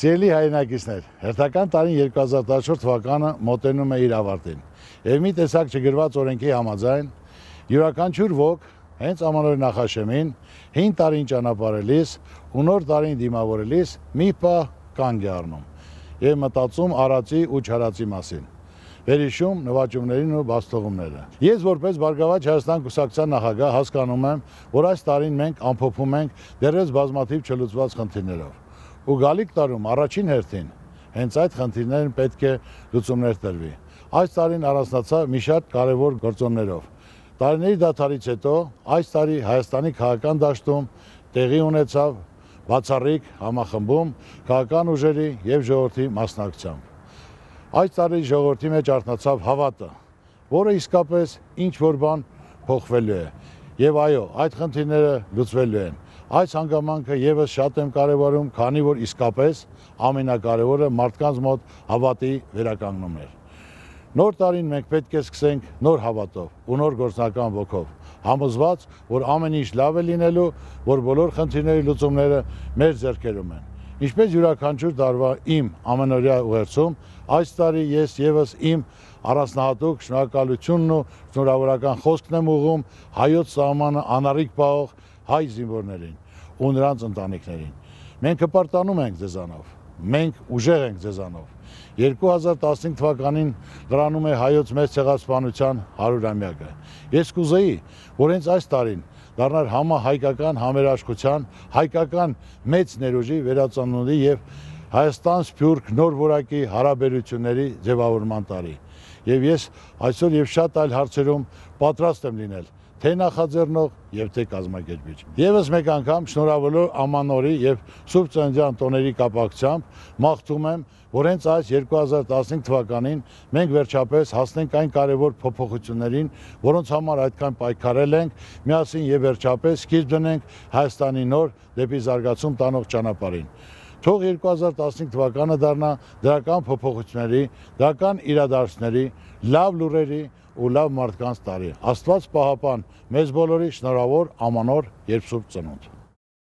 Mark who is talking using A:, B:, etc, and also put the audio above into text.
A: Սիրելի հայրենակիցներ, հերթական տարին 2014 թվականը մոտենում է իր ավարտին, և մի տեսակ չգրված օրենքի համաձայն յուրաքանչյուր ոք հենց ամանորի նախաշեմին, հին տարին ճանապարհելիս ու նոր տարին դիմավորելիս մի պահ կանգ է առնում և մտածում արածի ու չարածի մասին, վերհիշում նվաճումներին ու բացթողումները։ Ես որպես Բարգավաճ Հայաստան կուսակցության նախագահ հասկանում եմ, որ այս տարին մենք ամփոփում ենք դեռևս բազմաթիվ չլուծված խնդիրներով։ Ու գալիք տարում առաջին հերթին հենց այդ խնդիրներին պետք է լուծումներ տրվի։ Այս տարին առանձնացավ մի շատ կարևոր գործոններով։ Տարիների դադարից հետո այս տարի Հայաստանի քաղաքական դաշտում տեղի ունեցավ բացառիկ համախմբում քաղաքական ուժերի և ժողովրդի մասնակցությամբ։ Այս տարի ժողովրդի մեջ արթնացավ հավատը, որը իսկապես ինչ-որ բան փոխվելու է։ Եվ այո, այդ խնդիրները լուծվելու են։ Այս հանգամանքը ևս շատ եմ կարևորում, քանի որ իսկապես ամենակարևորը մարդկանց մոտ հավատի վերականգնումն է։ Նոր տարին մենք պետք է սկսենք նոր հավատով ու նոր գործնական ոգով, համոզված, որ ամեն ինչ լավ է լինելու, որ բոլոր խնդիրների լուծումները մեր ձեռքերում են։ Ինչպես յուրաքանչյուր տարվա իմ ամենօրյա ուղերձում, այս տարի ես ևս իմ առանձնահատուկ շնորհակալությունն ու շնորհավորական խոսքն եմ ուղղում հայոց սահմանը անառիկ պահող հայ զինվորներին ու նրանց ընտանիքներին։ Մենք հպարտանում ենք ձեզանով, մենք ուժեղ ենք ձեզանով։ 2015 թվականին լրանում է հայոց մեծ ցեղասպանության 100-ամյակը։ Ես կուզեի, որ հենց այս տարին դառնար համահայկական համերաշխության, հայկական մեծ ներուժի վերածնունդի և Հայաստան-Սփյուռք նոր որակի հարաբերությունների ձևավորման տարի։ Եվ ես այսօր և շատ այլ հարցերում պատրաստ եմ լինել թե նախաձեռնող և թե կազմակերպիչ։ Եվս մեկ անգամ շնորհավորելով ամանորի և Սուրբ Ծննդյան տոների կապակցությամբ մաղթում եմ, որ հենց այս 2015 թվականին մենք վերջապես հասնենք այն կարևոր փոփոխություններին, որոնց համար այդքան պայքարել ենք, միասին և վերջապես սկիզբ դնենք Հայաստանի նոր դեպի զարգացում տանող ճանապարհին։ Թող 2015 թվականը դառնա դրական փոփոխությունների, դրական իրադարձությունների, լավ լուրերի ու լավ մարդկանց տարի։ Աստված պահապան մեզ բոլորի, շնորհավոր ամանոր, երբ Սուրբ Ծնունդ։